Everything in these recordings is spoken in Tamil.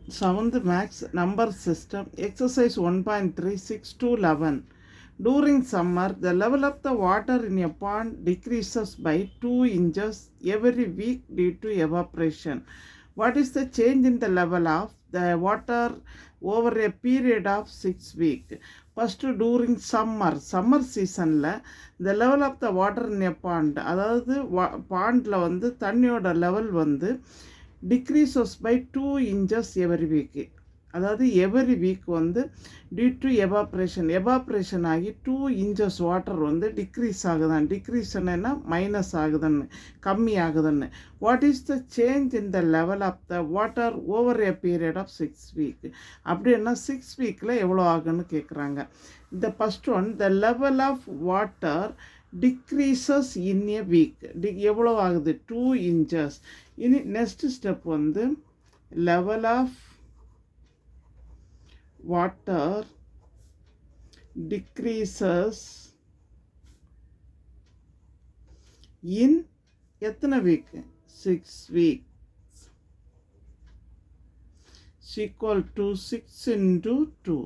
7th Max Number System, Exercise 1.3, 6 to 11. During summer, the level of the water in a pond decreases by 2 inches every week due to evaporation. What is the change in the level of the water over a period of 6 weeks? First, during summer season, the level of the water in a pond, அதாவது பாண்டில் வந்து தண்ணியோட லெவல் வந்து decreases by 2 inches every week. அதாவது எவரி வீக் வந்து டியூ டு எவாப்ரேஷன் ஆகி 2 inches வாட்டர் வந்து டிக்ரீஸ் ஆகுதான். டிக்ரீஸ்னா மைனஸ் ஆகுதுன்னு, கம்மி ஆகுதுன்னு. What is the change in the level of the water over a period of 6 weeks? அப்படின்னா 6 weekiல் எவ்வளோ ஆகுன்னு கேட்குறாங்க. இந்த first one, the level of water decreases in a week. எவ்வளோ ஆகுது? 2 inches. இனி நெக்ஸ்ட் ஸ்டெப் வந்து லெவல் ஆஃப் வாட்டர் டிக்ரீசஸ் இன் எத்தனை week? 6 weeks. equal to 6 into 2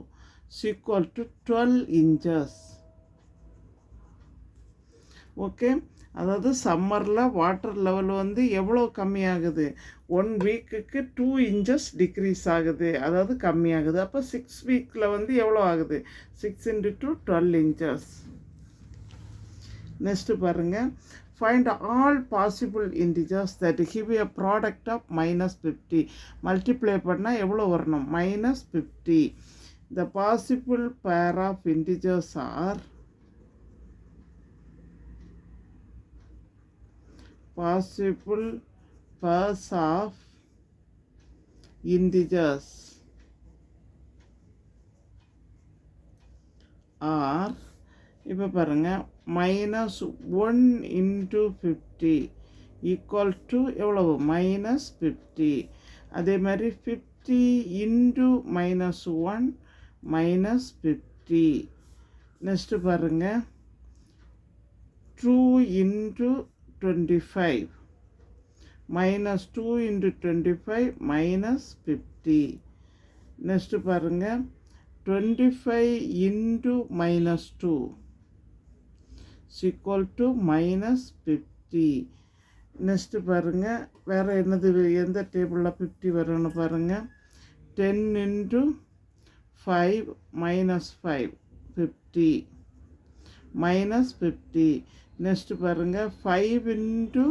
equal to 12 inches. Okay, அதாவது சம்மரில் வாட்டர் லெவல் வந்து எவ்வளோ கம்மியாகுது? 1 வீக்குக்கு 2 inches டிக்ரீஸ் ஆகுது, அதாவது கம்மியாகுது. அப்போ 6 weekiல் வந்து எவ்வளோ ஆகுது? 6 into 2 12 inches. நெக்ஸ்ட்டு பாருங்கள், find all possible integers that give a product of -50. Multiply பண்ணால் எவ்வளோ வரணும்? -50. The possible pair of integers are possible pairs of integers are, இப்போ பாருங்க, -1 into 50 equal to எவ்வளவு? -50. அதே மாதிரி 50 into -1 -50. நெக்ஸ்ட் பாருங்க, 2 into 25 -2 into 25 -50. நெக்ஸ்ட் பாருங்க, 25 into -2 equal to -50. நெக்ஸ்ட் பாருங்க, வேறு என்னது, எந்த டேபிளில் 50 வரும்னு பாருங்க. 10 into 5 -5 50 -50. நெக்ஸ்ட் பாருங்கள், 5 into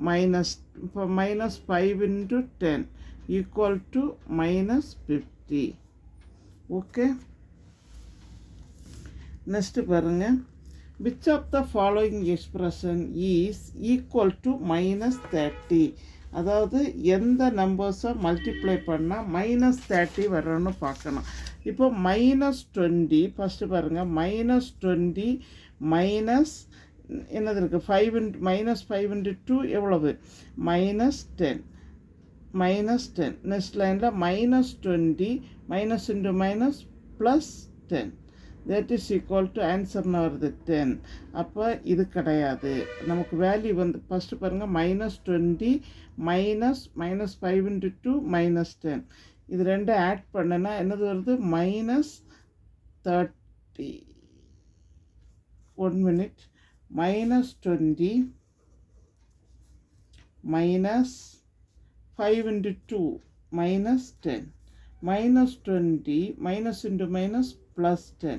-5 into 10 equal to -50. Okay, next பாருங்கள், which of the following expression is equal to -30? அதாவது எந்த நம்பர்ஸை மல்டிப்ளை பண்ணால் -30 வரணும்னு பார்க்கணும். இப்போ -20 ஃபஸ்ட்டு பாருங்கள், -20 மைனஸ் என்னது இருக்குது? -5 into 2 எவ்வளவு? -10. நெக்ஸ்ட் லைனில் -20 minus into minus +10 that is equal to ஆன்சர்னு வருது 10. அப்போ இது கிடையாது. நமக்கு வேல்யூ வந்து ஃபஸ்ட்டு பாருங்கள், -20 -5 into 2 -10. இது ரெண்டும் ஆட் பண்ணனா என்னது வருது? -30. 1 minute. -20 -5 into 2 -10 -20 minus into minus +10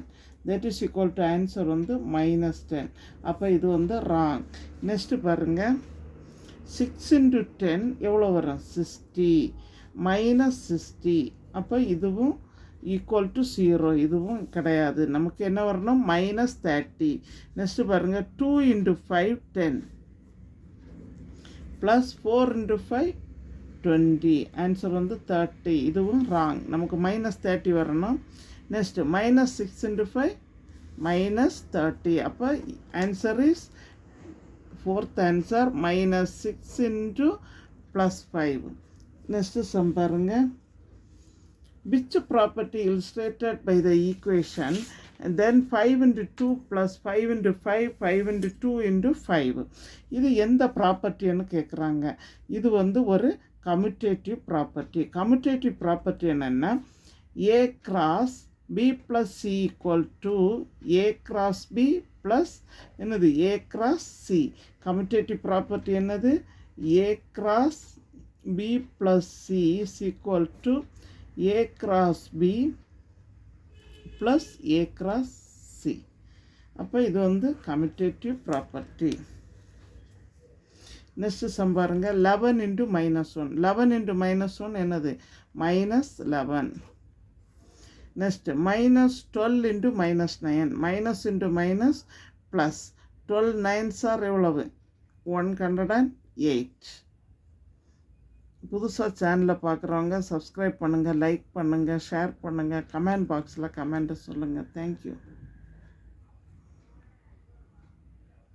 that is equal to answer வந்து -10. அப்போ இது வந்து wrong. நெக்ஸ்ட் பாருங்கள், 6 into 10 எவ்வளோ வரும்? 60 -60. அப்போ இதுவும் ஈக்குவல் டு 0, இதுவும் கிடையாது. நமக்கு என்ன வரணும்? -30. நெக்ஸ்ட்டு பாருங்கள், 2 into 5 10 + 4 into 5 20. ஆன்சர் வந்து 30. இதுவும் ராங். நமக்கு -30 வரணும். Next -6 into 5 -30. அப்போ answer is fourth answer -6 into +5. Next sum பாருங்கள், which property illustrated by the equation and then 5 into 2 plus 5 into 5 5 into 2 into 5. இது எந்த ப்ராப்பர்ட்டின்னு கேட்குறாங்க. இது வந்து ஒரு கம்யூட்டேட்டிவ் ப்ராப்பர்ட்டி. கம்யூட்டேட்டிவ் ப்ராப்பர்ட்டி என்னென்னா A cross B plus C equal to A cross B plus என்னது A cross C. Commutative property என்னது A cross B plus C is equal to A cross B plus A cross C. அப்போ இது வந்து கம்யூட்டேட்டிவ் ப்ராப்பர்ட்டி. நெக்ஸ்ட் சம் பாருங்க. 11 இன்ட்டு -1. 11 இன்ட்டு -1 என்னது -11. Next -12 into -9. Minus into minus plus 12 9s are எவ்வளவு 108. புதுசாக சேனலில் பார்க்குறவங்க சப்ஸ்கிரைப் பண்ணுங்கள், லைக் பண்ணுங்கள், ஷேர் பண்ணுங்கள், கமெண்ட் பாக்ஸில் கமெண்ட்டை சொல்லுங்கள். தேங்க்யூ.